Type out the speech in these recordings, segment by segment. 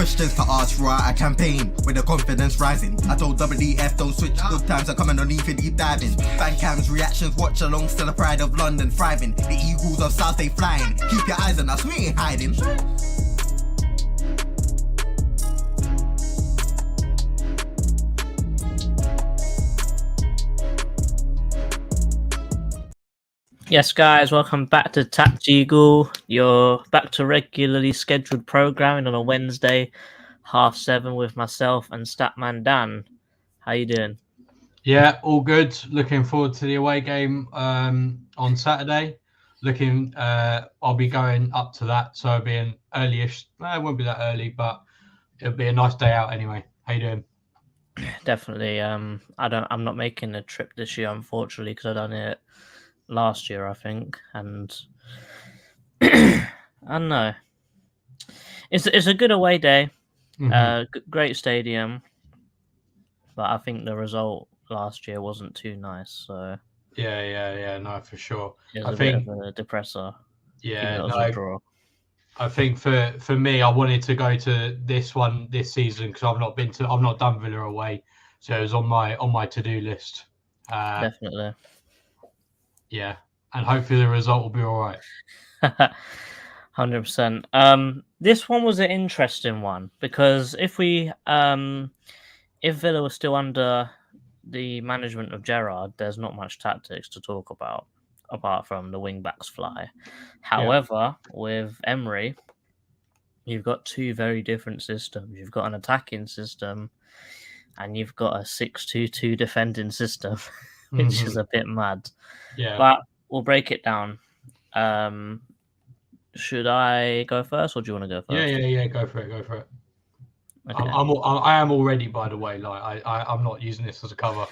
questions to ask throughout a campaign with the confidence rising. I told WDF don't switch, good times are coming on even deep diving. Fan cams, reactions, watch along, still the pride of London thriving. The Eagles of South, they flying. Keep your eyes on us, we ain't hiding. Yes, guys, welcome back to TACT-EAGLE. You're back to regularly scheduled programming on a Wednesday, 7:30, with myself and STATMAN Dan. How you doing? Yeah, all good. Looking forward to the away game on Saturday. I'll be going up to that, so it'll be an early-ish. It won't be that early, but it'll be a nice day out anyway. How you doing? Definitely. I'm not making a trip this year, unfortunately, because I done it last year, I think, and I don't know. It's a good away day. Great stadium, but I think the result last year wasn't too nice. So yeah, no, for sure. It was bit of a depressor. Yeah, it was a draw. I think for me, I wanted to go to this one this season because I've not done Villa away, so it was on my to-do list. Definitely. Yeah, and hopefully the result will be all right. 100%. This one was an interesting one because if Villa was still under the management of Gerrard, there's not much tactics to talk about apart from the wing backs fly. However, with Emery, you've got two very different systems. You've got an attacking system and you've got a 6-2-2 defending system, which is a bit mad. Yeah. But we'll break it down. Should I go first or do you want to go first? Yeah, go for it. Okay. I am already, by the way. Like I'm not using this as a cover.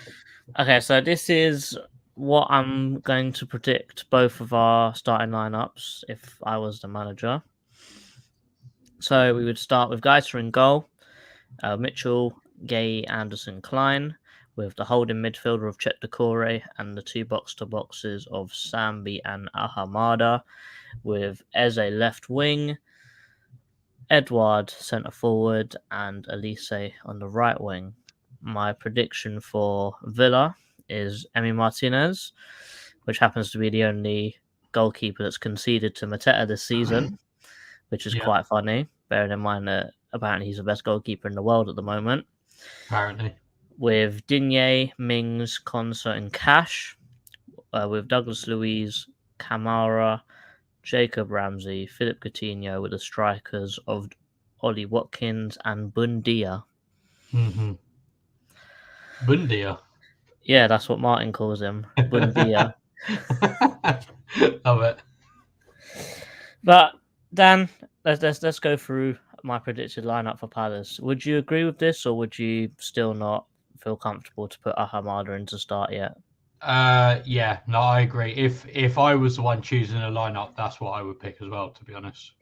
Okay, so this is what I'm going to predict both of our starting lineups if I was the manager. So we would start with Geiser in goal, Mitchell, Gay, Anderson, Klein, with the holding midfielder of Chet Decore and the two box-to-boxes of Sambi and Ahamada, with Eze left wing, Edouard centre forward, and Elise on the right wing. My prediction for Villa is Emi Martinez, which happens to be the only goalkeeper that's conceded to Mateta this season, which is quite funny, bearing in mind that apparently he's the best goalkeeper in the world at the moment. Apparently. With Digne, Mings, Konsa, and Cash, with Douglas Luiz, Kamara, Jacob Ramsey, Philip Coutinho, with the strikers of Ollie Watkins and Bundia. Bundia? Yeah, that's what Martin calls him. Bundia. Love it. But Dan, let's go through my predicted lineup for Palace. Would you agree with this, or would you still not feel comfortable to put Ahamada in to start yet? Yeah, no, I agree. If I was the one choosing a lineup, that's what I would pick as well, to be honest.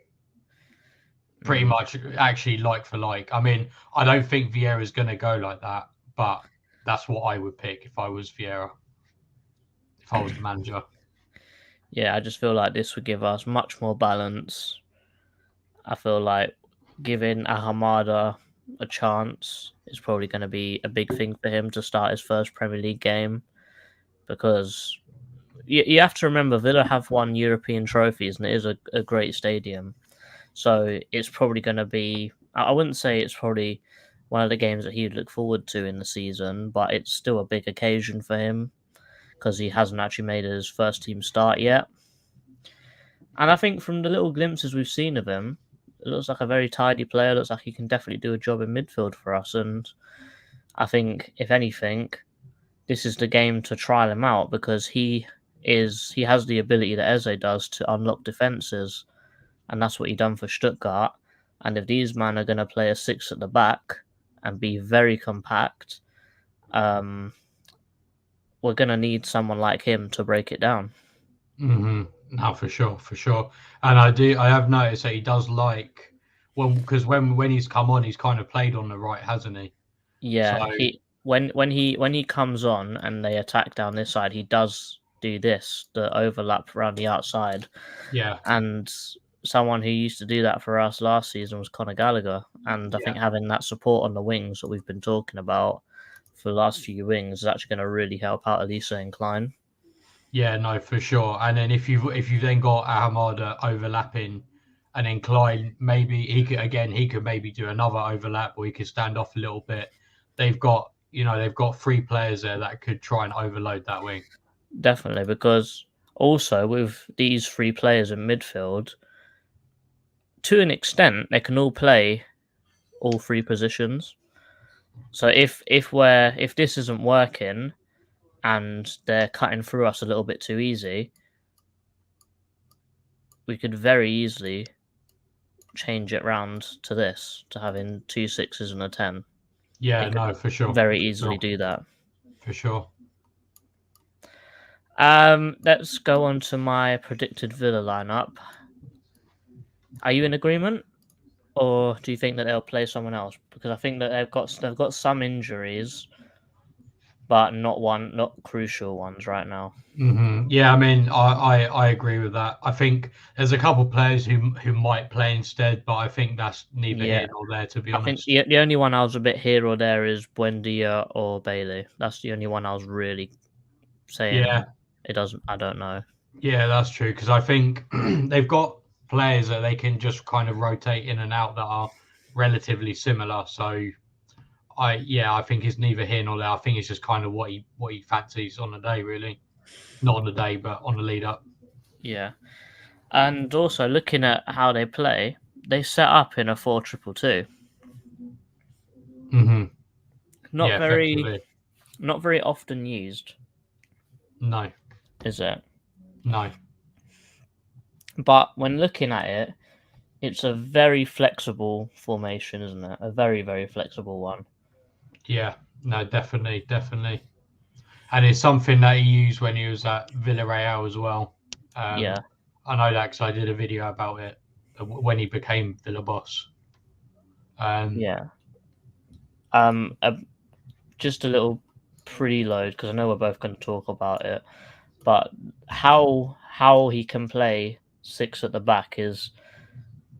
Pretty much actually like for like. I mean, I don't think Vieira's going to go like that, but that's what I would pick if I was Vieira, if I was the manager. Yeah, I just feel like this would give us much more balance. I feel like giving Ahamada a chance is probably going to be a big thing for him to start his first Premier League game, because you have to remember Villa have won European trophies and it is a great stadium. So it's probably going to be, I wouldn't say it's probably one of the games that he'd look forward to in the season, but it's still a big occasion for him because he hasn't actually made his first team start yet. And I think from the little glimpses we've seen of him, it looks like a very tidy player. It looks like he can definitely do a job in midfield for us. And I think, if anything, this is the game to trial him out because he has the ability that Eze does to unlock defences. And that's what he done for Stuttgart. And if these men are going to play a 6 at the back and be very compact, we're going to need someone like him to break it down. No, for sure. And I have noticed that he does like, because when he's come on, he's kind of played on the right, hasn't he? Yeah, so... when he comes on and they attack down this side, he does do this, the overlap around the outside. Yeah. And someone who used to do that for us last season was Conor Gallagher, and I think having that support on the wings that we've been talking about for the last few wings is actually going to really help out Elisa and Klein. Yeah, no, for sure. And then if you've then got Ahamada overlapping, and then Klein, maybe he could maybe do another overlap, or he could stand off a little bit. They've got 3 players there that could try and overload that wing. Definitely, because also with these 3 players in midfield, to an extent, they can all play all 3 positions. So if this isn't working and they're cutting through us a little bit too easy, we could very easily change it round to this, to having 2 6s and a 10. Yeah, no, for sure. Very easily do that. For sure. Let's go on to my predicted Villa lineup. Are you in agreement, or do you think that they'll play someone else? Because I think that they've got some injuries, but not crucial ones right now. Mm-hmm. Yeah, I mean, I agree with that. I think there's a couple of players who might play instead, but I think that's neither here nor there, to be honest. I think the only one I was a bit here or there is Buendia or Bailey. That's the only one I was really saying. Yeah, it doesn't. I don't know. Yeah, that's true, because I think they've got players that they can just kind of rotate in and out that are relatively similar. So I think it's neither here nor there. I think it's just kind of what he fancies on the day, really. Not on the day, but on the lead up. Yeah. And also looking at how they play, they set up in a 4-2-2. Mm-hmm. Not very often used. No. Is it? No. But when looking at it, it's a very flexible formation, isn't it? A very, very flexible one. Yeah, no, definitely. And it's something that he used when he was at Villarreal as well. Yeah. I know that because I did a video about it when he became Villa boss. Yeah. Just a little preload, because I know we're both going to talk about it. But how he can play 6 at the back is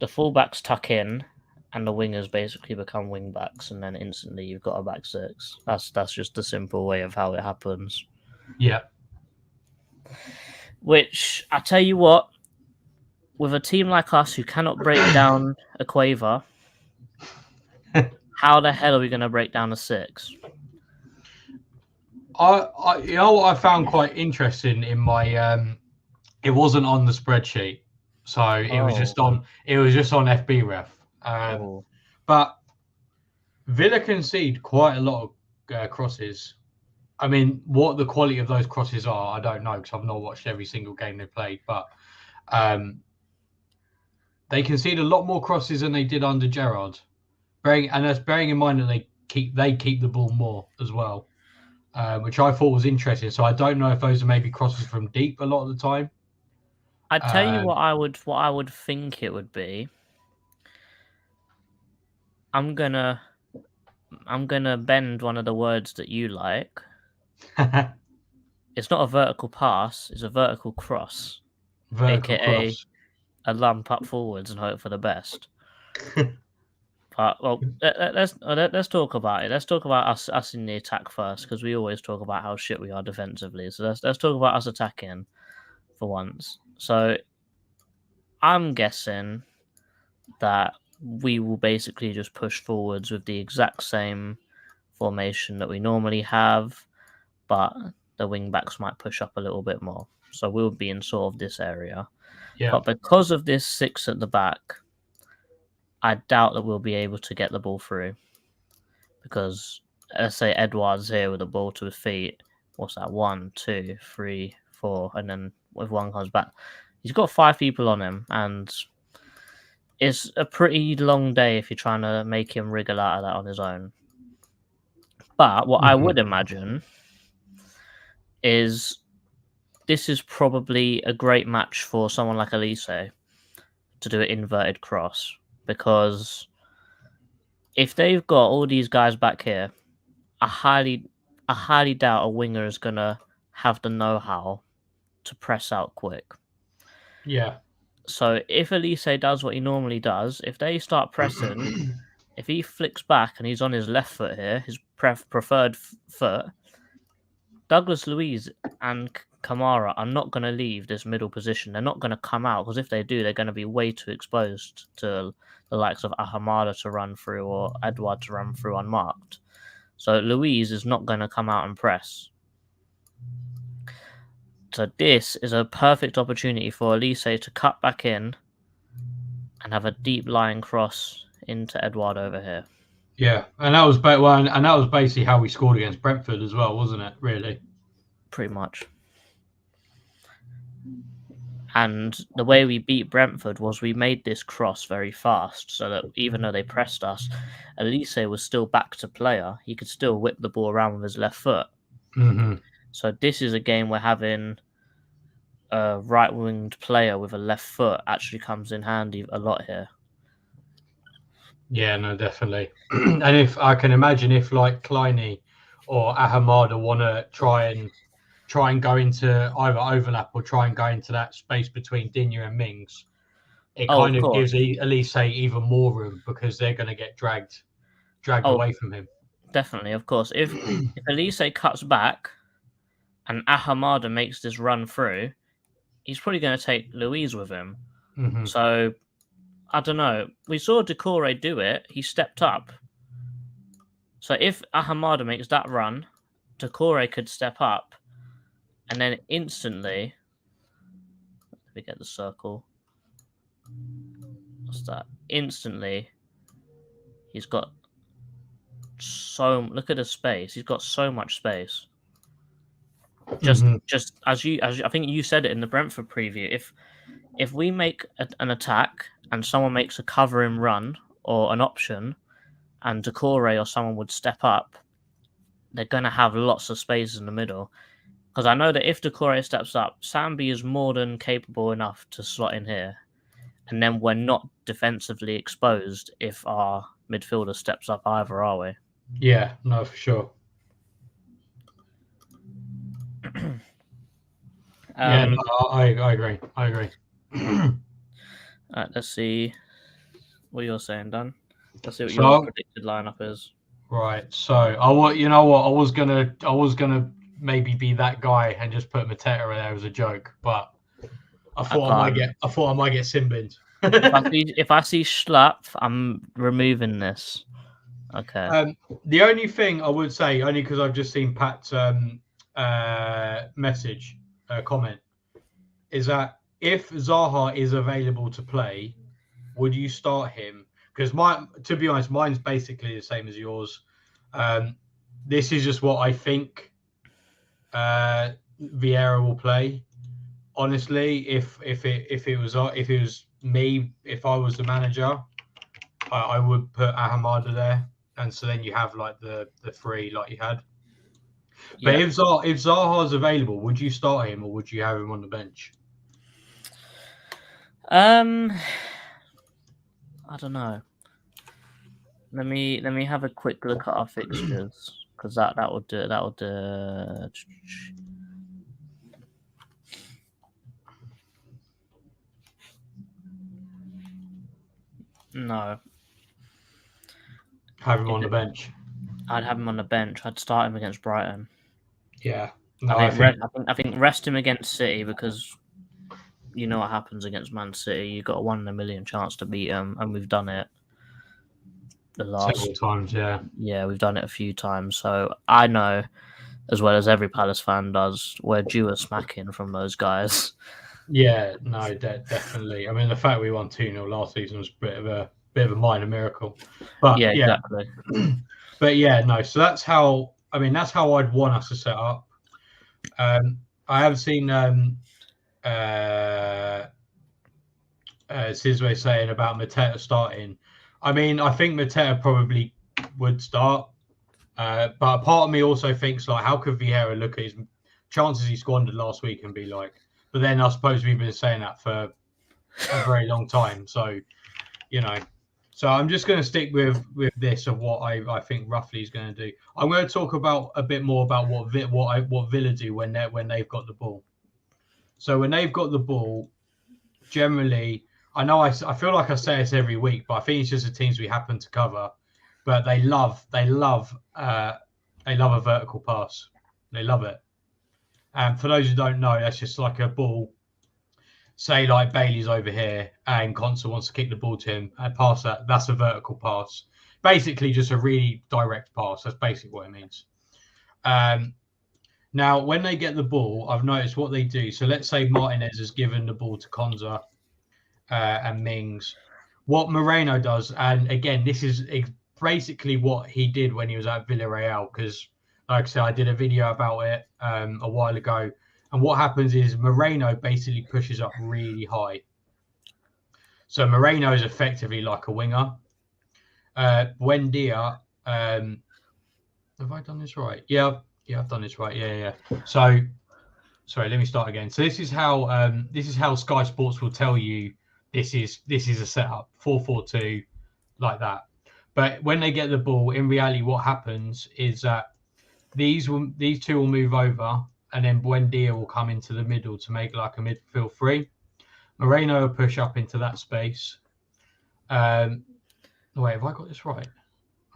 the fullbacks tuck in, and the wingers basically become wing backs, and then instantly you've got a back 6. That's just the simple way of how it happens. Yeah. Which, I tell you what, with a team like us who cannot break down a quaver, how the hell are we going to break down a 6? You know what I found quite interesting in my it wasn't on the spreadsheet, so it was just on FB Ref. But Villa concede quite a lot of crosses. I mean, what the quality of those crosses are, I don't know, because I've not watched every single game they played. But they concede a lot more crosses than they did under Gerrard. Bearing in mind that they keep the ball more as well, which I thought was interesting. So I don't know if those are maybe crosses from deep a lot of the time. I'd tell you what I would think it would be. I'm gonna bend one of the words that you like. It's not a vertical pass; it's a vertical cross, aka a lump up forwards and hope for the best. But let's talk about it. Let's talk about us in the attack first, because we always talk about how shit we are defensively. So let's talk about us attacking for once. So I'm guessing that we will basically just push forwards with the exact same formation that we normally have, but the wing backs might push up a little bit more. So we'll be in sort of this area. Yeah. But because of this 6 at the back, I doubt that we'll be able to get the ball through. Because let's say Edouard's here with the ball to his feet. What's that? 1, 2, 3, 4, and then if one comes back, he's got 5 people on him, and it's a pretty long day if you're trying to make him wriggle out of that on his own. But what I would imagine is this is probably a great match for someone like Elise to do an inverted cross, because if they've got all these guys back here, I highly doubt a winger is gonna have the know-how to press out quick. Yeah. So if Elise does what he normally does, if they start pressing, if he flicks back and he's on his left foot here, his preferred foot, Douglas Luiz and Kamara are not going to leave this middle position. They're not going to come out, because if they do, they're going to be way too exposed to the likes of Ahamada to run through or Edouard to run through unmarked. So Luiz is not going to come out and press. So this is a perfect opportunity for Elise to cut back in and have a deep line cross into Edouard over here. Yeah, and that was basically how we scored against Brentford as well, wasn't it? Really, pretty much. And the way we beat Brentford was we made this cross very fast, so that even though they pressed us, Elise was still back to player. He could still whip the ball around with his left foot. Mm-hmm. So this is a game where having a right-winged player with a left foot actually comes in handy a lot here. Yeah, no, definitely. And if I can imagine, if like Kleiny or Ahamada want to try and go into either overlap or try and go into that space between Digne and Mings, it kind of gives Elise even more room, because they're going to get dragged away from him. Definitely, of course. If Elise cuts back and Ahamada makes this run through, he's probably going to take Luiz with him. Mm-hmm. So, I don't know. We saw Decore do it. He stepped up. So if Ahamada makes that run, Decore could step up, and then instantly... Let me get the circle. What's that? Instantly, he's got so... Look at the space. He's got so much space. Just as I think you said it in the Brentford preview, if we make an attack and someone makes a covering run or an option, and Decore or someone would step up, they're going to have lots of space in the middle. Because I know that if Decore steps up, Sambi is more than capable enough to slot in here. And then we're not defensively exposed if our midfielder steps up either, are we? Yeah, no, for sure. Yeah, no, I agree. Alright, let's see what you're saying, Dan. Let's see what your predicted lineup is. Right. So you know what? I was gonna maybe be that guy and just put Mateta there as a joke, but I thought I might get sin-binned. If I see Schlapp, I'm removing this. Okay. The only thing I would say, only because I've just seen Pat's comment, is that if Zaha is available to play, would you start him? Because to be honest, mine's basically the same as yours. This is just what I think Vieira will play. Honestly, if it was me, if I was the manager, I would put Ahamada there, and so then you have like the three like you had. But if Zaha's available, would you start him or would you have him on the bench? I don't know. Let me have a quick look at our fixtures, because that would do. No. Have him on the bench. I'd have him on the bench. I'd start him against Brighton. Yeah. No, I think rest him against City, because you know what happens against Man City. You've got a 1 in a million chance to beat them, and we've done it several times. Yeah, we've done it a few times. So I know, as well as every Palace fan does, we're due a smacking from those guys. Yeah, no, definitely. I mean, the fact we won 2-0 last season was a bit of a minor miracle. But yeah, exactly. But yeah, no. So that's how I'd want us to set up. I have seen Sizwe saying about Mateta starting. I mean, I think Mateta probably would start, but a part of me also thinks, like, how could Vieira look at his chances he squandered last week and be like? But then I suppose we've been saying that for a very long time, so you know. So I'm just going to stick with this of what I think roughly he's going to do. I'm going to talk about a bit more about what Villa do when they've got the ball. So when they've got the ball, generally, I know I feel like I say this every week, but I think it's just the teams we happen to cover. But they love a vertical pass. They love it. And for those who don't know, that's just like a ball. Say like Bailey's over here and Conser wants to kick the ball to him and pass that. That's a vertical pass. Basically, just a really direct pass. That's basically what it means. Now, when they get the ball, I've noticed what they do. So let's say Martinez has given the ball to Conser and Mings. What Moreno does, and again, this is basically what he did when he was at Villarreal, because, like I said, I did a video about it a while ago. And what happens is Moreno basically pushes up really high. So Moreno is effectively like a winger. Buendia, have I done this right? Yeah, I've done this right. Yeah. So, sorry, let me start again. So this is how Sky Sports will tell you this is a setup 4-4-2 like that. But when they get the ball, in reality, what happens is that these two will move over, and then Buendia will come into the middle to make like a midfield three. Moreno will push up into that space. Wait, have I got this right?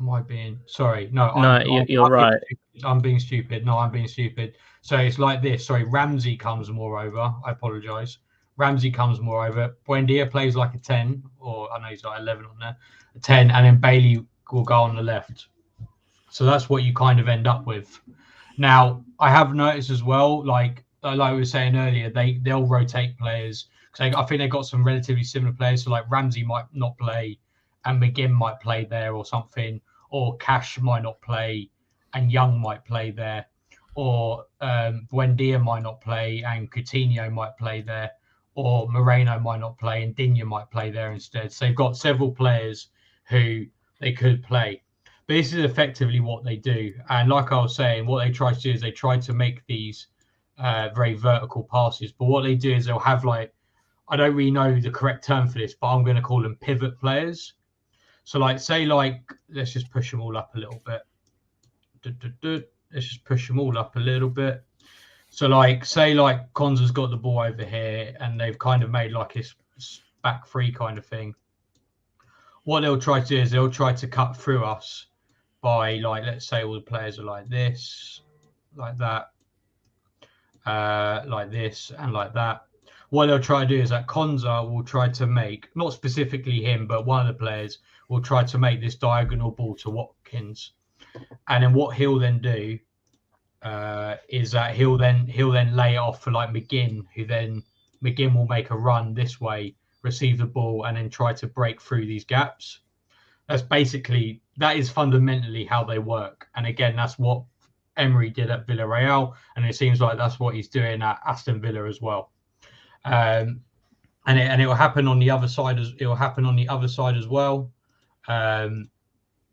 Am I being... Sorry. No, you're right. I'm being stupid. No, I'm being stupid. So it's like this. Sorry, Ramsey comes more over. I apologise. Ramsey comes more over. Buendia plays like a 10, or I know he's like 11 on there. A 10, and then Bailey will go on the left. So that's what you kind of end up with. Now, I have noticed as well, like we were saying earlier, they'll rotate players. Because I think they've got some relatively similar players. So like Ramsey might not play and McGinn might play there or something. Or Cash might not play and Young might play there. Or Buendia might not play and Coutinho might play there. Or Moreno might not play and Digne might play there instead. So they've got several players who they could play. But this is effectively what they do. And like I was saying, what they try to do is they try to make these very vertical passes. But what they do is they'll have like, I don't really know the correct term for this, but I'm going to call them pivot players. So like, say like, let's just push them all up a little bit. Let's just push them all up a little bit. So like, say like Konza's got the ball over here and they've kind of made like this back three kind of thing. What they'll try to do is they'll try to cut through us by like, let's say all the players are like this, like that, like this and like that. What they'll try to do is that Konza will try to make, not specifically him, but one of the players will try to make this diagonal ball to Watkins. And then what he'll then do is that he'll then lay it off for like McGinn, McGinn will make a run this way, receive the ball, and then try to break through these gaps. That is fundamentally how they work. And again, that's what Emery did at Villarreal, and it seems like that's what he's doing at Aston Villa as well. And it will happen on the other side as well.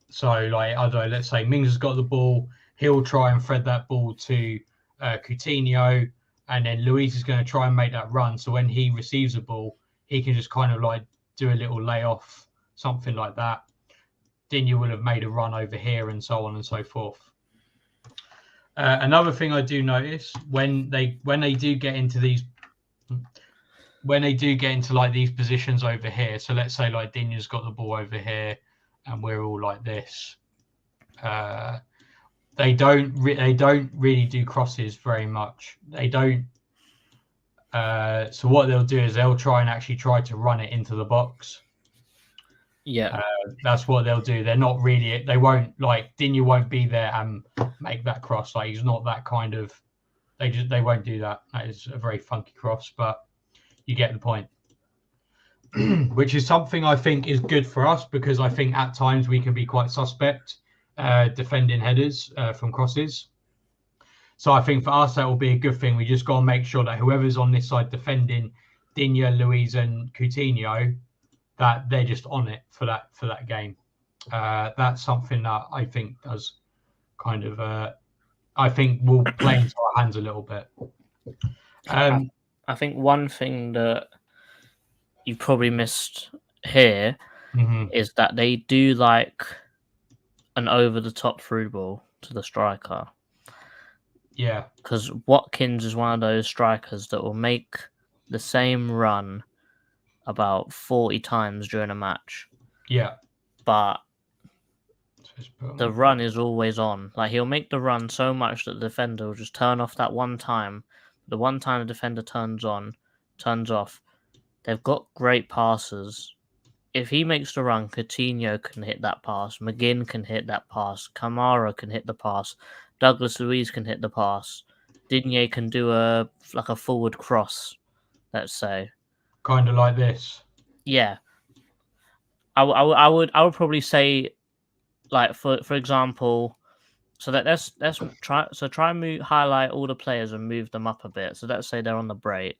So like, I don't know, let's say Mings has got the ball, he'll try and thread that ball to Coutinho, and then Luis is going to try and make that run. So when he receives the ball, he can just kind of like do a little layoff, something like that. Digne will have made a run over here, and so on and so forth. Another thing I do notice when they do get into like these positions over here. So let's say like Digne's got the ball over here, and we're all like this. They don't really do crosses very much. They don't. So what they'll do is they'll try to run it into the box. Yeah, that's what they'll do. They're not really. They won't like Digne won't be there and make that cross. Like he's not that kind of. They won't do that. That is a very funky cross, but you get the point. Which is something I think is good for us, because I think at times we can be quite suspect defending headers from crosses. So I think for us that will be a good thing. We just got to make sure that whoever's on this side defending Digne, Luis, and Coutinho, that they're just on it for that game. That's something that I think does kind of I think will play into our hands a little bit. I think one thing that you probably missed here is that they do like an over-the-top through ball to the striker. Yeah. Because Watkins is one of those strikers that will make the same run about 40 times during a match. Yeah. But Just put 'em the up. run is always on. Like, he'll make the run so much that the defender will just turn off that one time. The one time the defender turns off, they've got great passes. If he makes the run, Coutinho can hit that pass, McGinn can hit that pass, Kamara can hit the pass, Douglas Luiz can hit the pass, Digne can do a forward cross, let's say. Kind of like this. Yeah, I would probably say, like, for example, so that let's try and highlight all the players and move them up a bit. So let's say they're on the break.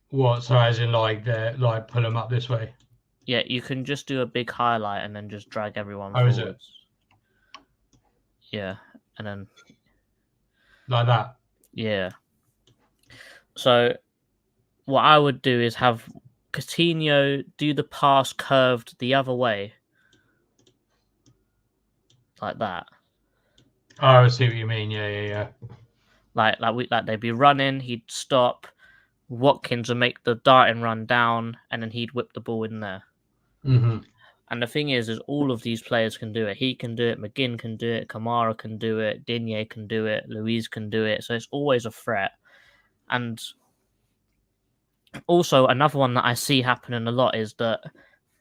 What? So as in like they're like pull them up this way. Yeah, you can just do a big highlight and then just drag everyone Oh, is forwards. it? Yeah, and then Like that. yeah. So what I would do is have Coutinho do the pass curved the other way, like that. Oh, I see what you mean. Yeah. Like they'd be running, he'd stop, Watkins would make the darting run down, and then he'd whip the ball in there. Mm-hmm. And the thing is all of these players can do it. He can do it, McGinn can do it, Kamara can do it, Digne can do it, Luiz can do it. So it's always a threat. And also another one that I see happening a lot is that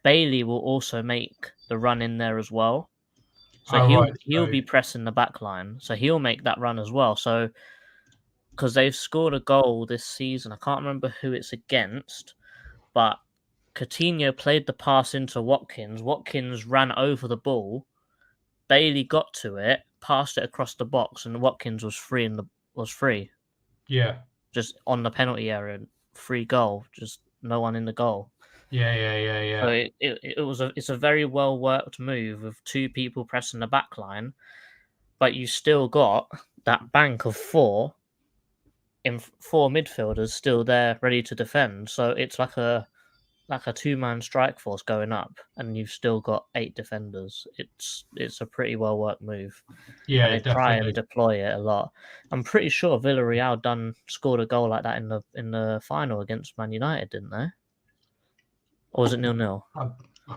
Bailey will also make the run in there as well. So he'll be pressing the back line. So he'll make that run as well. So because they've scored a goal this season, I can't remember who it's against, but Coutinho played the pass into Watkins. Watkins ran over the ball. Bailey got to it, passed it across the box, and Watkins was free. Yeah. Just on the penalty area, free goal. Just no one in the goal. Yeah. So it's a very well worked move with two people pressing the back line, but you still got that bank of four midfielders still there ready to defend. So it's like a 2-man strike force going up, and you've still got 8 defenders. It's a pretty well worked move. Yeah, and they try and deploy it a lot. I'm pretty sure Villarreal scored a goal like that in the final against Man United, didn't they? Or was it 0-0? I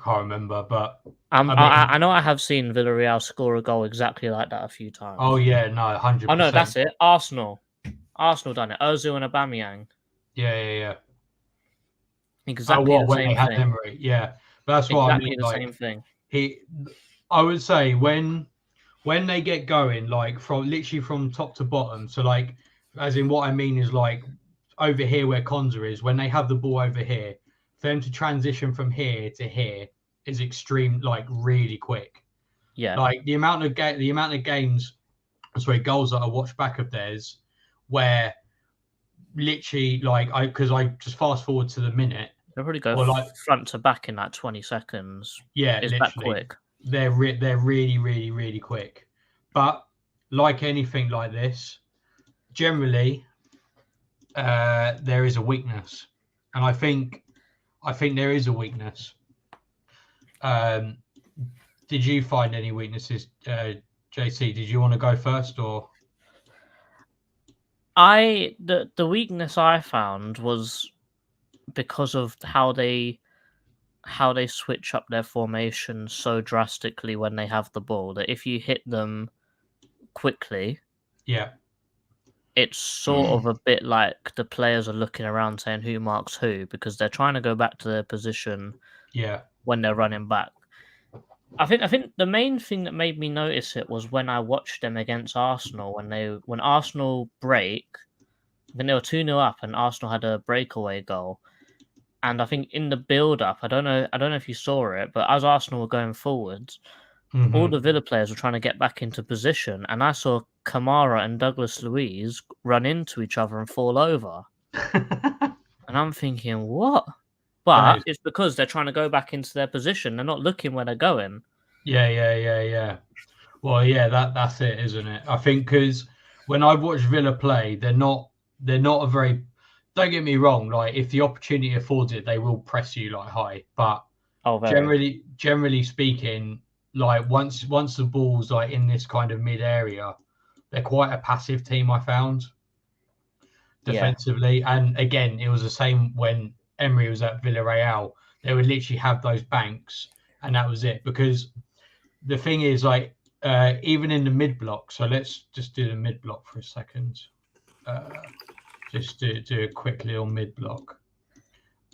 can't remember, but I know I have seen Villarreal score a goal exactly like that a few times. Oh yeah, no, 100%. Oh no, that's it. Arsenal done it. Ozil and Aubameyang. Yeah. Exactly the when same they had thing. Emery, yeah. But that's what I mean. Exactly the same thing. I would say when they get going, like from top to bottom. So like, as in what I mean is like over here where Konza is, when they have the ball over here, for them to transition from here to here is extreme, like really quick. Yeah. Like the amount of goals that I watched back of theirs, where literally like because I just fast forward to the minute. They'll probably go front to back in like 20 seconds. Yeah, it's that quick. They're really, really, really quick. But like anything like this, generally, there is a weakness, and I think there is a weakness. Did you find any weaknesses, JC? Did you want to go first, or? The weakness I found was because of how they switch up their formation so drastically when they have the ball, that if you hit them quickly, yeah, it's sort of a bit like the players are looking around saying who marks who, because they're trying to go back to their position when they're running back. I think the main thing that made me notice it was when I watched them against Arsenal, when Arsenal break, when they were 2-0 up and Arsenal had a breakaway goal. And I think in the build-up, I don't know if you saw it, but as Arsenal were going forwards, all the Villa players were trying to get back into position, and I saw Kamara and Douglas Luiz run into each other and fall over. And I'm thinking, what? But it's because they're trying to go back into their position. They're not looking where they're going. Yeah. Well, yeah, that's it, isn't it? I think because when I watch Villa play, they're not a very. Don't get me wrong. Like if the opportunity affords it, they will press you like high. But generally speaking, like once the ball's like in this kind of mid area, they're quite a passive team. I found defensively, and again, it was the same when Emery was at Villarreal, they would literally have those banks, and that was it. Because the thing is, like, even in the mid block. So let's just do the mid block for a second. Just do a quick little mid block,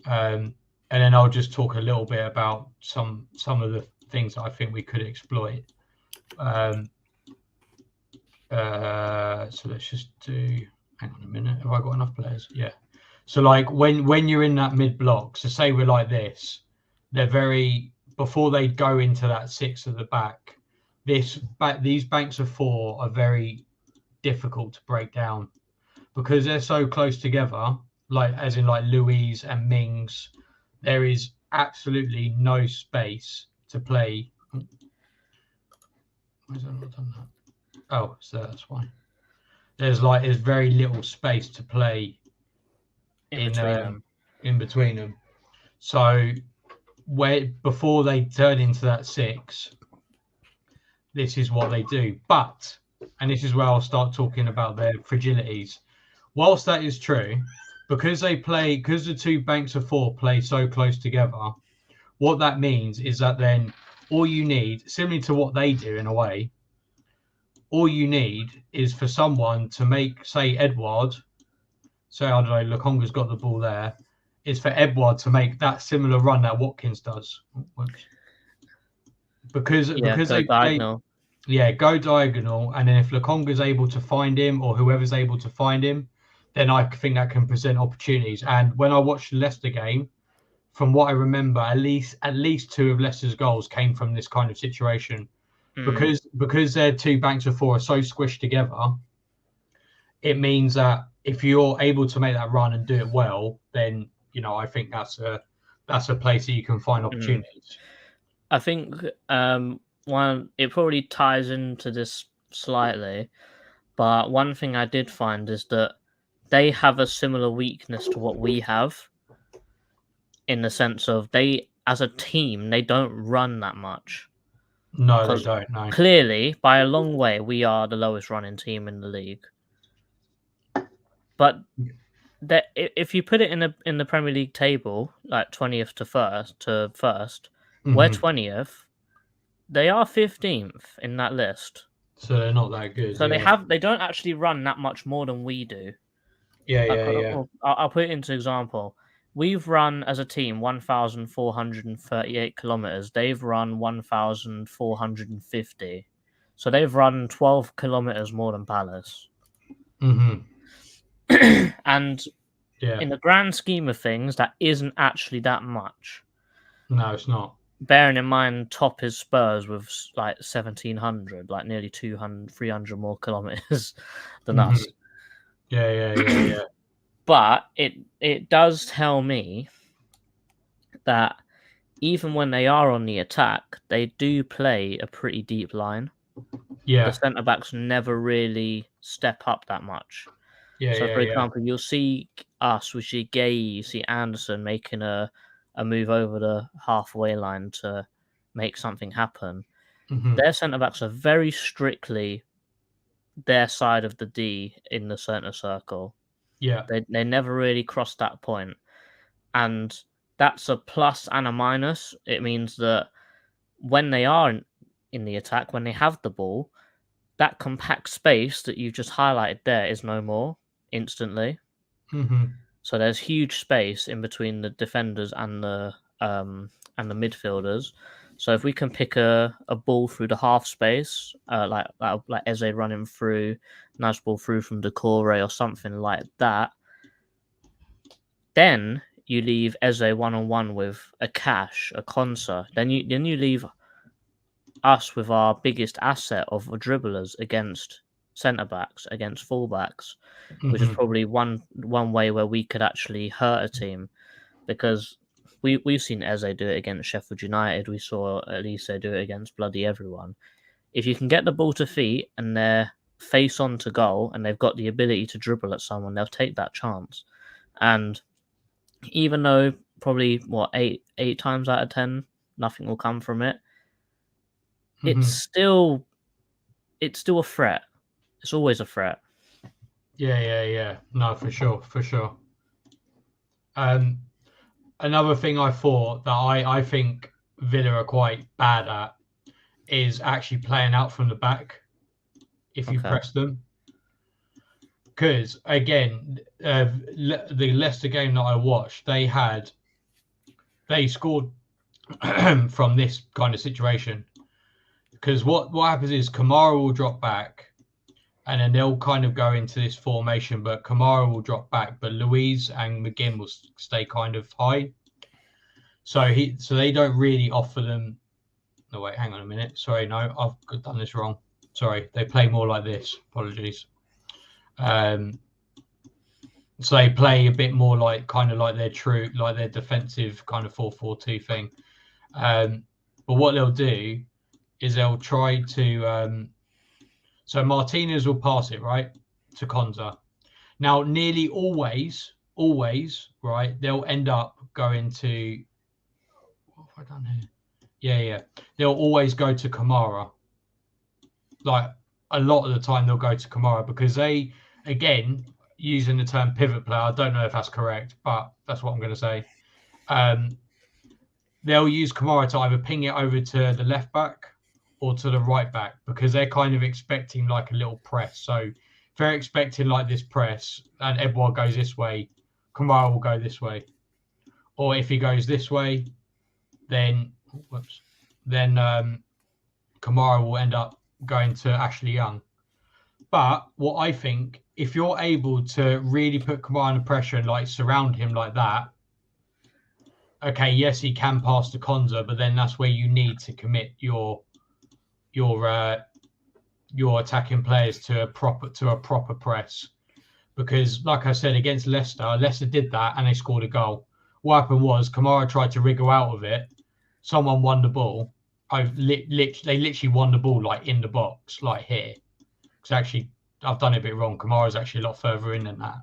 and then I'll just talk a little bit about some of the things that I think we could exploit. So let's just do. Hang on a minute. Have I got enough players? Yeah. So like when you're in that mid block, so say we're like this, they're very, before they go into that 6 at the back, these banks of 4 are very difficult to break down because they're so close together. Like as in like Louise and Mings, there is absolutely no space to play. Why has that not done that? Oh, so that's why. There's very little space to play in between them. So before they turn into that 6, this is what they do. But, and this is where I'll start talking about their fragilities. Whilst that is true, because the 2 banks of 4 play so close together, what that means is that then all you need, similarly to what they do in a way, all you need is for someone to make, say, Edouard, so I don't know, Lukonga's got the ball there, is for Edouard to make that similar run that Watkins does. Because they diagonal. Go diagonal, and then if Lukonga's able to find him or whoever's able to find him, then I think that can present opportunities. And when I watched the Leicester game, from what I remember, at least 2 of Leicester's goals came from this kind of situation. Because their 2 banks of 4 are so squished together, it means that if you're able to make that run and do it well, then I think that's a place that you can find opportunities. I think it probably ties into this slightly, but one thing I did find is that they have a similar weakness to what we have, in the sense of they, as a team, they don't run that much. No, they don't. No. Clearly, by a long way, we are the lowest running team in the league. But if you put it in the Premier League table, like 20th to first, we're 20th. They are 15th in that list. So they're not that good. So they don't actually run that much more than we do. Yeah. I'll put it into example. We've run as a team 1,438 kilometers. They've run 1,450. So they've run 12 kilometers more than Palace. And in the grand scheme of things, that isn't actually that much. No, it's not. Bearing in mind, top is Spurs with like 1,700, like nearly 300 more kilometers than us. Yeah. But it does tell me that even when they are on the attack, they do play a pretty deep line. Yeah. The centre-backs never really step up that much. For example, you'll see us, we see Gay, you see Anderson making a move over the halfway line to make something happen. Their centre-backs are very strictly their side of the D in the centre circle. Yeah. They never really cross that point. And that's a plus and a minus. It means that when they are in the attack, when they have the ball, that compact space that you've just highlighted there is no more instantly. So there's huge space in between the defenders and the midfielders. So if we can pick a ball through the half space, like Eze running through, nice ball through from Decore or something like that, then you leave Eze 1-on-1 with a Cash, a Konsa. Then you leave us with our biggest asset of dribblers against centre backs, against fullbacks, which is probably one way where we could actually hurt a team, because we've seen Eze do it against Sheffield United. We saw Elise do it against bloody everyone. If you can get the ball to feet and they're face on to goal and they've got the ability to dribble at someone, they'll take that chance. And even though probably eight times out of 10 nothing will come from it, it's still a threat. It's always a threat. Yeah. No, for sure. another thing I thought that I think Villa are quite bad at is actually playing out from the back if you press them. Because again, the Leicester game that I watched, they scored from this kind of situation. Because what happens is Kamara will drop back, and then they'll kind of go into this formation, but Kamara will drop back, but Louise and McGinn will stay kind of high. So they don't really offer them. No, wait, hang on a minute. Sorry, no, I've done this wrong. Sorry, they play more like this. Apologies. So they play a bit more like kind of like their defensive kind of 4-4-2 thing. But what they'll do is they'll try to. So Martinez will pass it right to Konza. Now, nearly always, right, they'll end up going to. What have I done here? Yeah. They'll always go to Kamara. Like a lot of the time, they'll go to Kamara because they, again, using the term pivot player, I don't know if that's correct, but that's what I'm going to say. They'll use Kamara to either ping it over to the left back or to the right back because they're kind of expecting like a little press. So if they're expecting like this press and Edouard goes this way, Kamara will go this way. Or if he goes this way, then Kamara will end up going to Ashley Young. But what I think, if you're able to really put Kamara under pressure and like surround him like that, okay, yes, he can pass to Konza, but then that's where you need to commit your attacking players to a proper press. Because, like I said, against Leicester did that and they scored a goal. What happened was Kamara tried to wriggle out of it. Someone won the ball. They literally won the ball like in the box, like here. Because actually, I've done it a bit wrong. Kamara's actually a lot further in than that.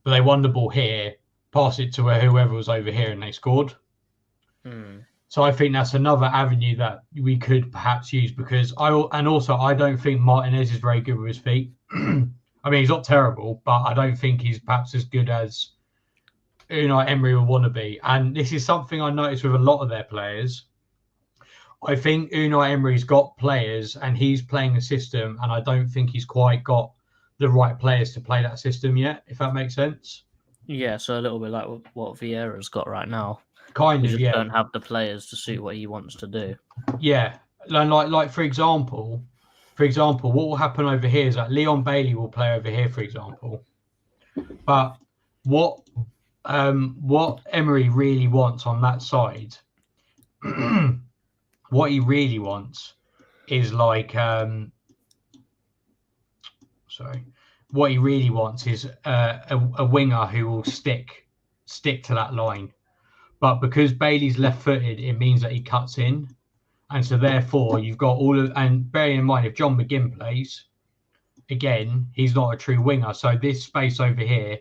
But they won the ball here, passed it to whoever was over here, and they scored. So I think that's another avenue that we could perhaps use because I don't think Martinez is very good with his feet. I mean, he's not terrible, but I don't think he's perhaps as good as Unai Emery would want to be. And this is something I noticed with a lot of their players. I think Unai Emery's got players and he's playing a system, and I don't think he's quite got the right players to play that system yet, if that makes sense. Yeah, so a little bit like what Vieira's got right now. Kind he of, just yeah. Don't have the players to suit what he wants to do. Yeah, like for example, what will happen over here is that Leon Bailey will play over here, for example. But what Emery really wants on that side, what he really wants is like what he really wants is a winger who will stick to that line. But because Bailey's left-footed, it means that he cuts in. And so therefore, you've got and bearing in mind, if John McGinn plays, again, he's not a true winger. So this space over here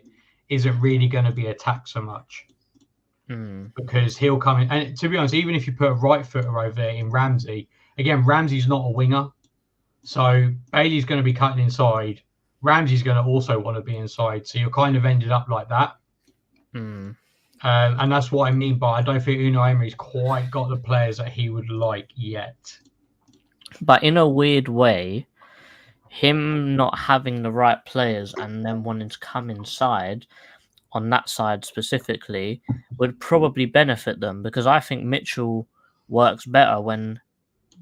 isn't really going to be attacked so much. Because he'll come in. And to be honest, even if you put a right footer over there in Ramsey, again, Ramsey's not a winger. So Bailey's going to be cutting inside. Ramsey's going to also want to be inside. So you're kind of ended up like that. And that's what I mean by I don't think Unai Emery's quite got the players that he would like yet. But in a weird way, him not having the right players and then wanting to come inside on that side specifically would probably benefit them, because I think Mitchell works better when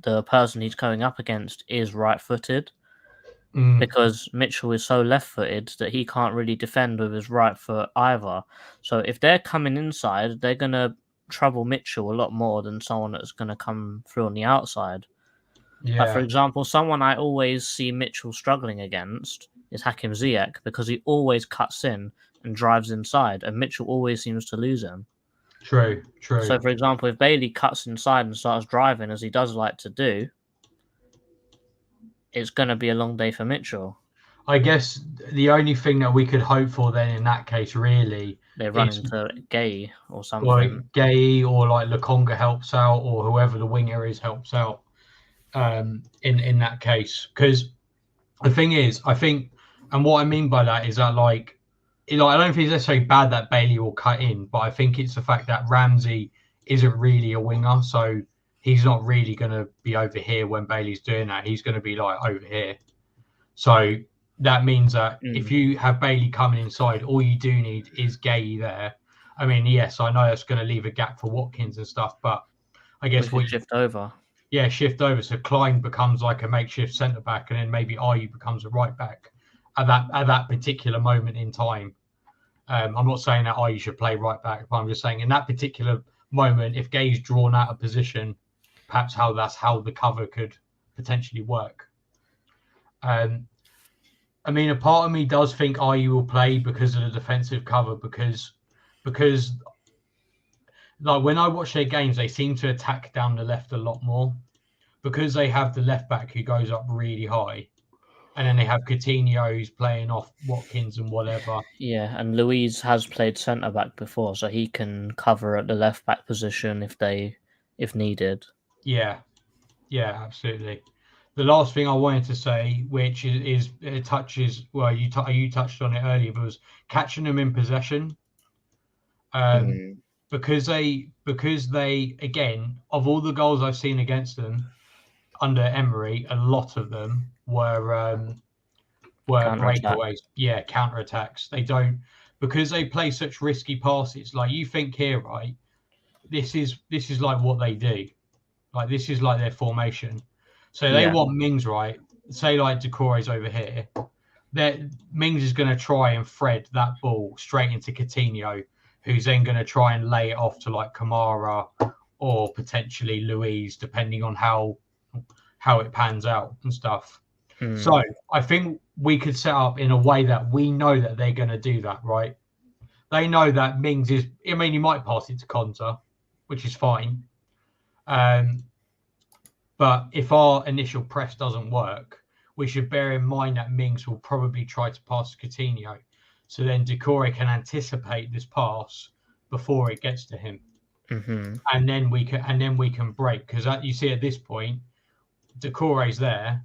the person he's going up against is right-footed. Because Mitchell is so left-footed that he can't really defend with his right foot either. So if they're coming inside, they're going to trouble Mitchell a lot more than someone that's going to come through on the outside. Yeah. Like, for example, someone I always see Mitchell struggling against is Hakim Ziyech, because he always cuts in and drives inside, and Mitchell always seems to lose him. True. So, for example, if Bailey cuts inside and starts driving, as he does like to do, it's going to be a long day for Mitchell. I guess the only thing that we could hope for then in that case, really, they run into Gay or something. Like Gay or like Lukonga helps out, or whoever the winger is helps out in that case. Because the thing is, I think, and what I mean by that is that like I don't think it's necessarily bad that Bailey will cut in, but I think it's the fact that Ramsey isn't really a winger, so he's not really going to be over here when Bailey's doing that. He's going to be like over here. So that means that if you have Bailey coming inside, all you do need is Gay there. I mean, yes, I know that's going to leave a gap for Watkins and stuff, but I guess we shift over. Yeah, shift over. So Klein becomes like a makeshift centre back, and then maybe Ayew becomes a right back at that particular moment in time. I'm not saying that Ayew should play right back, but I'm just saying in that particular moment, if Gay's drawn out of position, perhaps that's how the cover could potentially work. I mean, a part of me does think Ayew will play because of the defensive cover, because like when I watch their games, they seem to attack down the left a lot more because they have the left back who goes up really high, and then they have Coutinho who's playing off Watkins and whatever. Yeah, and Louise has played centre back before, so he can cover at the left back position if needed. Yeah, absolutely. The last thing I wanted to say, which is it touches, well, you touched on it earlier, but was catching them in possession. Because they again, of all the goals I've seen against them under Emery, a lot of them were breakaways. Yeah, counter-attacks. They don't, because they play such risky passes. Like you think here, right? This is like what they do. Like this is like their formation. So they want Mings, right? Say like Decore's over here. Mings is going to try and thread that ball straight into Coutinho, who's then going to try and lay it off to like Kamara or potentially Louise, depending on how it pans out and stuff. So I think we could set up in a way that we know that they're going to do that, right? They know that Mings is, I mean, he might pass it to Konsa, which is fine. But if our initial press doesn't work, we should bear in mind that Mings will probably try to pass to Coutinho. So then Decore can anticipate this pass before it gets to him, and then we can break, because you see at this point, Decore's there,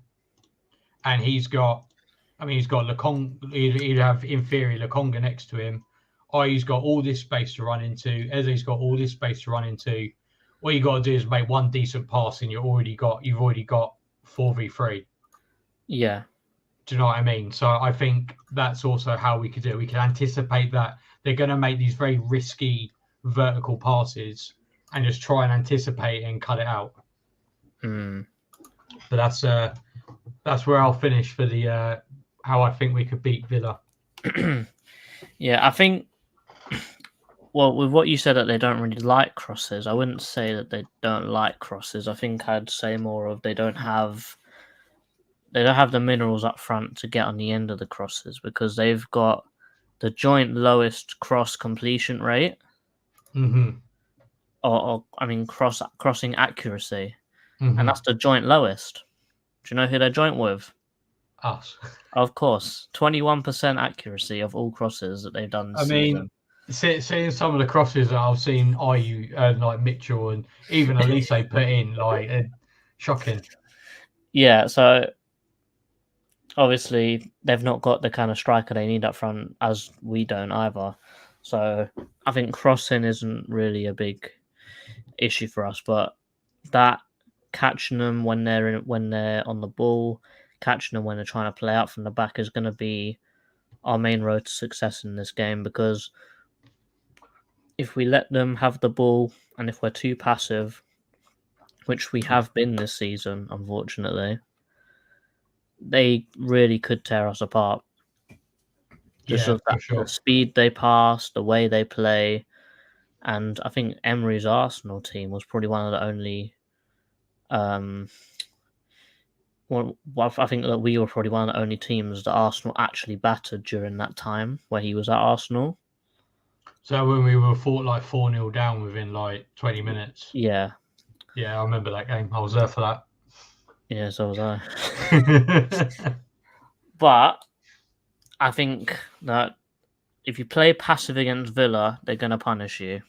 and he's got Lokonga. He'd have in theory Lokonga next to him. He's got all this space to run into. Eze's got all this space to run into. All you got to do is make one decent pass, and you've already got 4v3. Yeah. Do you know what I mean? So I think that's also how we could do it. We can anticipate that they're going to make these very risky vertical passes and just try and anticipate and cut it out. But that's where I'll finish for the how I think we could beat Villa. Yeah, I think. Well, with what you said that they don't really like crosses, I wouldn't say that they don't like crosses. I think I'd say more of they don't have the minerals up front to get on the end of the crosses, because they've got the joint lowest cross completion rate. Or I mean, crossing accuracy. And that's the joint lowest. Do you know who they're joint with? Us. Of course. 21% accuracy of all crosses that they've done this season. Seeing some of the crosses that I've seen Ayew, like Mitchell and even Elise put in, like, shocking. Yeah, so obviously they've not got the kind of striker they need up front, as we don't either. So I think crossing isn't really a big issue for us, but that catching them when they're on the ball, catching them when they're trying to play out from the back is going to be our main road to success in this game, because if we let them have the ball and if we're too passive, which we have been this season, unfortunately, they really could tear us apart. Just the speed they pass, the way they play. And I think Emery's Arsenal team was probably one of the only... I think that we were probably one of the only teams that Arsenal actually battered during that time where he was at Arsenal. So when we were 4-0 down within like 20 minutes. Yeah. Yeah, I remember that game. I was there for that. Yeah, so was I. But I think that if you play passive against Villa, they're going to punish you,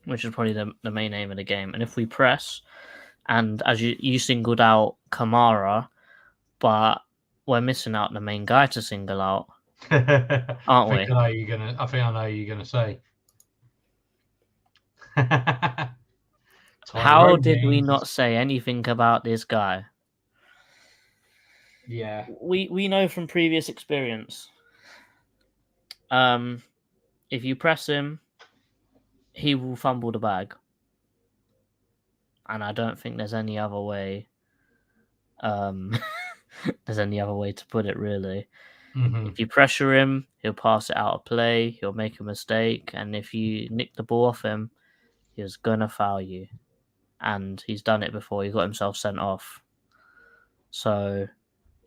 which is probably the main aim of the game. And if we press, and as you singled out Kamara, but we're missing out the main guy to single out, Aren't we? I think I know you're gonna say. How Tyrone did we Mings. not say anything about this guy? Yeah. We know from previous experience. If you press him, he will fumble the bag, and I don't think there's any other way. There's any other way to put it, really. Mm-hmm. If you pressure him, he'll pass it out of play. He'll make a mistake, and if you nick the ball off him, he's gonna foul you. And he's done it before. He got himself sent off. So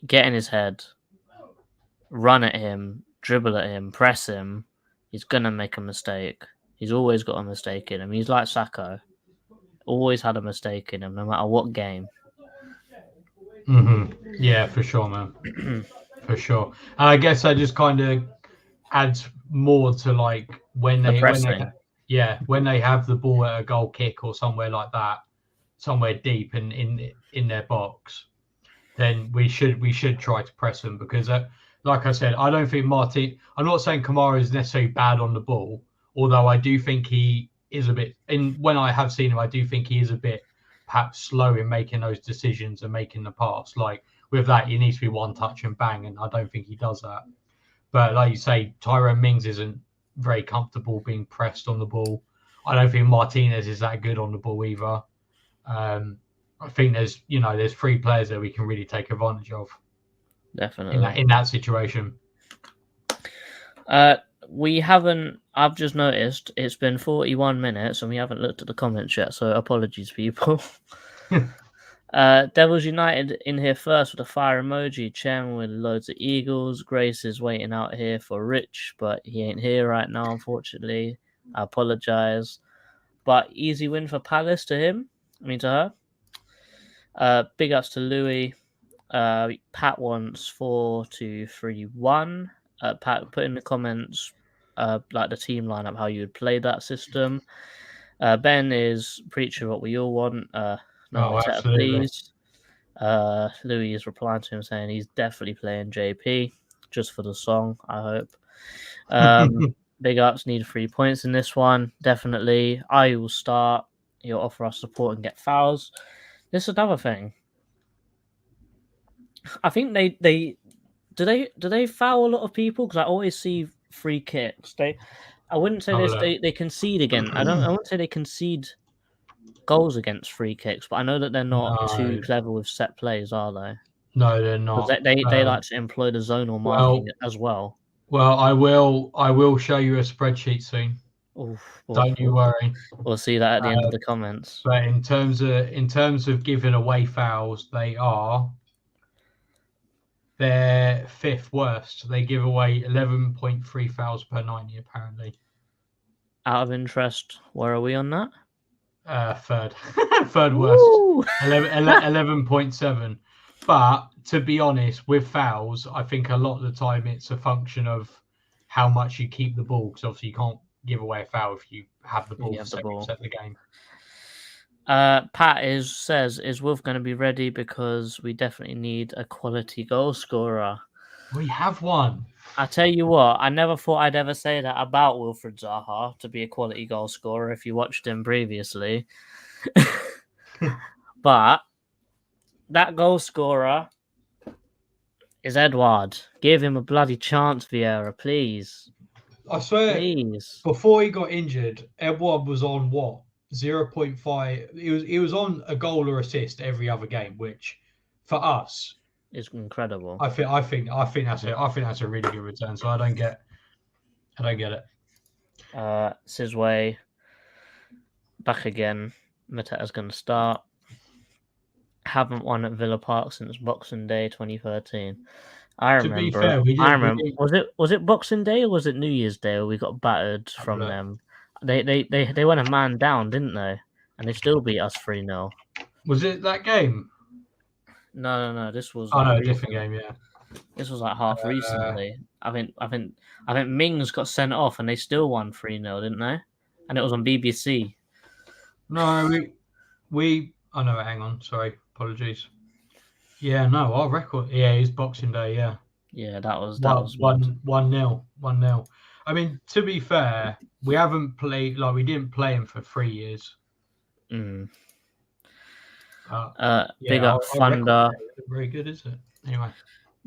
get in his head, run at him, dribble at him, press him. He's gonna make a mistake. He's always got a mistake in him. He's like Sacco. Always had a mistake in him, no matter what game. Mm-hmm. Yeah, for sure, man. For sure. And I guess that just kind of adds more to like when they have the ball at a goal kick or somewhere like that, somewhere deep in their box, then we should try to press them because like I said, I don't think I'm not saying Kamara is necessarily bad on the ball, although I do think he is a bit, and when I have seen him, I do think he is a bit perhaps slow in making those decisions and making the pass. Like with that, he needs to be one touch and bang, and I don't think he does that. But like you say, Tyrone Mings isn't very comfortable being pressed on the ball. I don't think Martinez is that good on the ball either. I think there's 3 players that we can really take advantage of. Definitely. In that situation. We haven't. I've just noticed it's been 41 minutes and we haven't looked at the comments yet. So apologies, people. Devils United in here first with a fire emoji. Chairman with loads of eagles. Grace is waiting out here for Rich, but he ain't here right now, unfortunately. I apologize. But easy win for Palace to him. I mean to her. Big ups to Louis. Pat wants 4-2-3-1. Pat, put in the comments like the team lineup, how you would play that system. Ben is preaching what we all want. No, please. Louis is replying to him saying he's definitely playing JP just for the song, I hope. Big ups, need 3 points in this one. Definitely. I will start. He'll offer us support and get fouls. This is another thing. I think they do they foul a lot of people? Because I always see free kicks. I wouldn't say they concede again. I wouldn't say they concede goals against free kicks, but I know that they're not too clever with set plays, are they? No, they're not. They like to employ the zonal marking as well. Well, I will show you a spreadsheet soon. Don't you worry. We'll see that at the end of the comments. But in terms of giving away fouls, they're 5th worst. They give away 11.3 fouls per 90, apparently. Out of interest, where are we on that? 3rd. 3rd worst. 11.7. But to be honest, with fouls, I think a lot of the time it's a function of how much you keep the ball, because obviously you can't give away a foul if you have the ball for 70% of the game. Pat says, is Wolf going to be ready? Because we definitely need a quality goal scorer. We have one. I tell you what, I never thought I'd ever say that about Wilfried Zaha, to be a quality goal scorer if you watched him previously. But that goal scorer is Edouard. Give him a bloody chance, Vieira, please. I swear, please. Before he got injured, Edouard was on what? 0.5. He was on a goal or assist every other game, which for us is incredible. I think that's a really good return. So I don't get it. Sizway back again. Mateta's going to start. Haven't won at Villa Park since Boxing Day 2013. I remember. To be fair, was it Boxing Day or was it New Year's Day where we got battered from them? They went a man down, didn't they? And they still beat us 3-0. Was it that game? No. This was a different game. Yeah. This was like half recently. I think Mings got sent off and they still won 3-0, didn't they? And it was on BBC. No, we. Oh no, hang on. Sorry, apologies. Yeah, no, our record. Yeah, it's Boxing Day. Yeah. Yeah, that was one nil. I mean, to be fair, we haven't played we didn't play him for 3 years. Mm. Yeah, big up Thunder. Very good, is it? Anyway,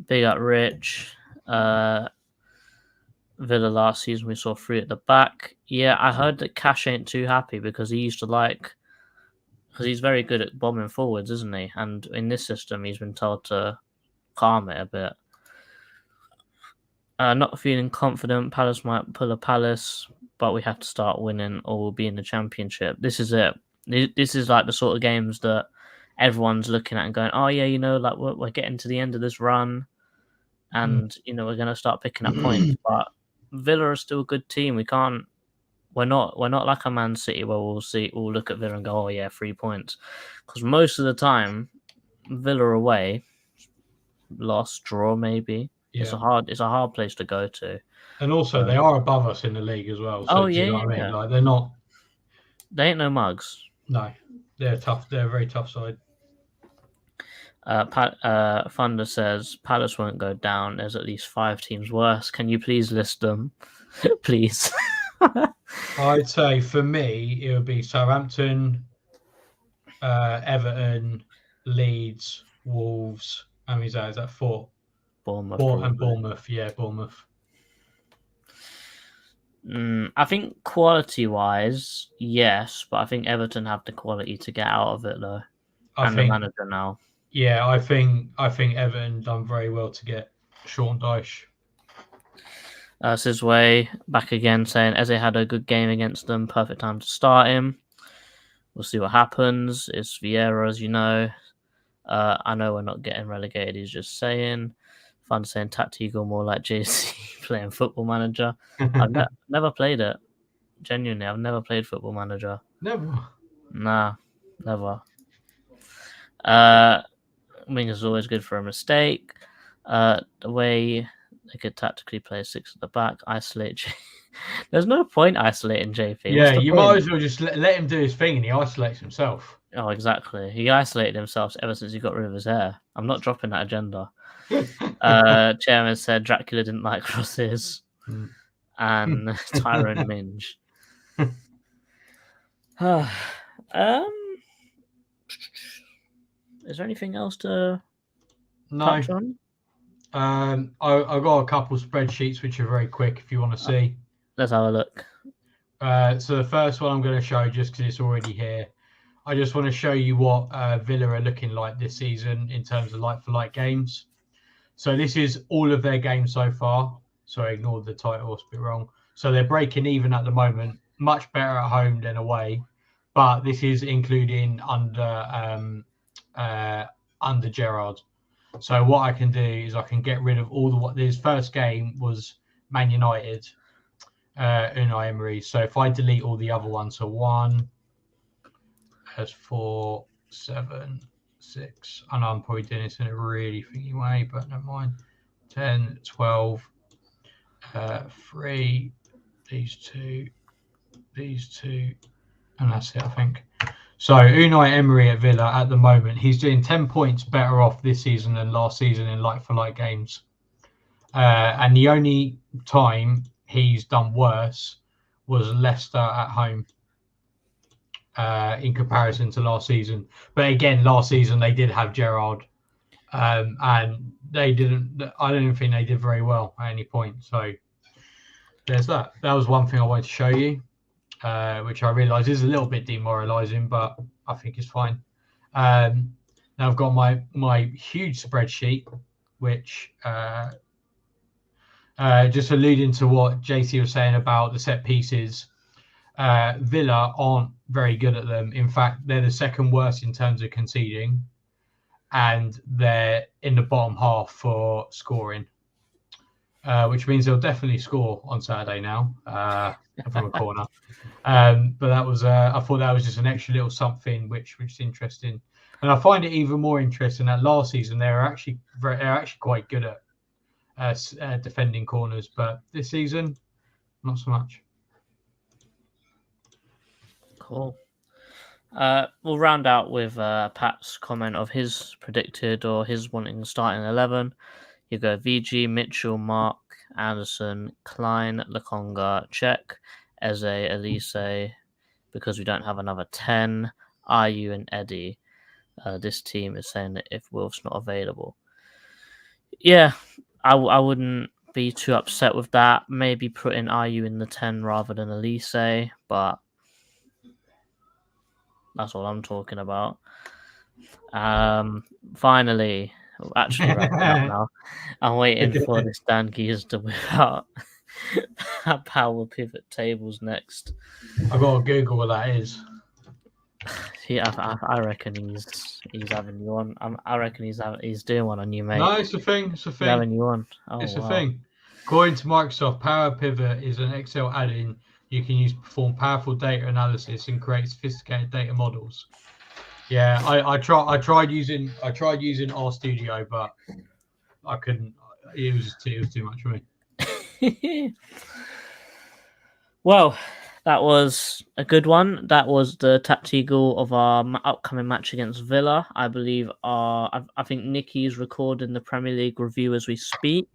big up Rich. Villa last season we saw 3 at the back. Yeah, I heard that Cash ain't too happy because he used to because he's very good at bombing forwards, isn't he? And in this system, he's been told to calm it a bit. Not feeling confident. Palace might pull a Palace, but we have to start winning or we'll be in the Championship. This is it. This is like the sort of games that everyone's looking at and going, oh yeah, like we're getting to the end of this run and, we're going to start picking up points. But Villa are still a good team. We're not like a Man City where we'll look at Villa and go, oh yeah, 3 points. Because most of the time, Villa away, lost, draw maybe. Yeah. It's a hard place to go to. And also they are above us in the league as well. So do you know what I mean? Like they're not. They ain't no mugs. No, they're tough. They're a very tough side. Thunder says Palace won't go down. There's at least 5 teams worse. Can you please list them, please? I'd say for me it would be Southampton, Everton, Leeds, Wolves. Is that 4? Bournemouth. And Bournemouth. Yeah, Bournemouth. I think quality-wise, yes, but I think Everton have the quality to get out of it though. The manager now. Yeah, I think Everton done very well to get Sean Dyche. Sizway back again saying Eze had a good game against them. Perfect time to start him. We'll see what happens. It's Vieira, as you know. I know we're not getting relegated. He's just saying. Fun saying TACT-EAGLE more like JC playing Football Manager. I've never played it. Genuinely, I've never played Football Manager. Never. Nah, never. I mean, it's always good for a mistake. The way they could tactically play 6 at the back, isolate. There's no point isolating JP. Yeah, you might as well just let him do his thing, and he isolates himself. Oh, exactly. He isolated himself ever since he got rid of his hair. I'm not dropping that agenda. Chairman said Dracula didn't like crosses, and Tyrone Minge. Is there anything else to touch on? I've got a couple of spreadsheets which are very quick if you want to see. Let's have a look. So the first one I'm going to show, just because it's already here, I just want to show you what Villa are looking like this season in terms of like-for-like games. So this is all of their games so far. Sorry, ignore the title, it's a bit wrong. So they're breaking even at the moment, much better at home than away. But this is including under Gerrard. So what I can do is I can get rid of all his first game was Man United, Unai Emery. So if I delete all the other ones, so 1, 4, 7, 6. I know I'm probably doing this in a really thingy way, but never mind. 10, 12, 3, these two, and that's it, I think. So Unai Emery at Villa at the moment, he's doing 10 points better off this season than last season in like-for-like games. And the only time he's done worse was Leicester at home in comparison to last season. But again, last season they did have Gerrard, and they didn't. I don't think they did very well at any point. So there's that. That was one thing I wanted to show you, which I realise is a little bit demoralising, but I think it's fine. Now I've got my huge spreadsheet, which just alluding to what JC was saying about the set pieces. Villa aren't very good at them. In fact, they're the second worst in terms of conceding, and they're in the bottom half for scoring, which means they'll definitely score on Saturday now from a corner. But that was I thought that was just an extra little something which is interesting, and I find it even more interesting that last season they're actually quite good at defending corners, but this season not so much. Cool. We'll round out with Pat's comment of his predicted or his wanting starting 11. You go VG, Mitchell, Mark, Anderson, Klein, Lakonga, Czech, Eze, Elise, because we don't have another 10, Ayu and Eddie. This team is saying that if Wilf's not available. Yeah, I wouldn't be too upset with that. Maybe putting Ayu in the 10 rather than Elise, but that's all I'm talking about. Finally, actually wrapping up now. I'm waiting for this Dan Gears to whip out power pivot tables next. I gotta Google what that is. Yeah, I reckon he's having you on. I reckon he's doing one on you, mate. No, it's a thing. It's a He's thing. having you on. Oh, It's a wow. thing. According to Microsoft, Power Pivot is an Excel add-in you can use to perform powerful data analysis and create sophisticated data models. Yeah, I tried using RStudio, but I couldn't. It was too much for me. Well, that was a good one. That was the TACT-EAGLE of our upcoming match against Villa. I believe I think Nicky's recording the Premier League review as we speak.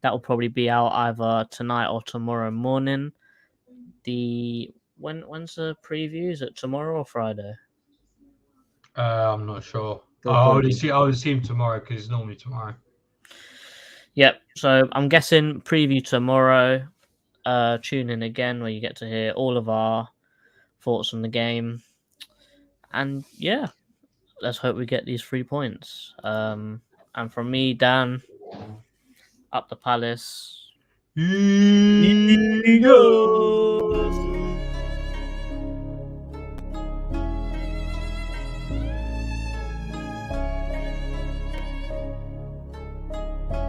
That will probably be out either tonight or tomorrow morning. When's the preview? Is it tomorrow or Friday? I'm not sure. I would assume tomorrow because it's normally tomorrow. Yep. So I'm guessing preview tomorrow. Tune in again where you get to hear all of our thoughts on the game. And yeah, let's hope we get these 3 points. And from me, Dan, up the Palace. Eagles!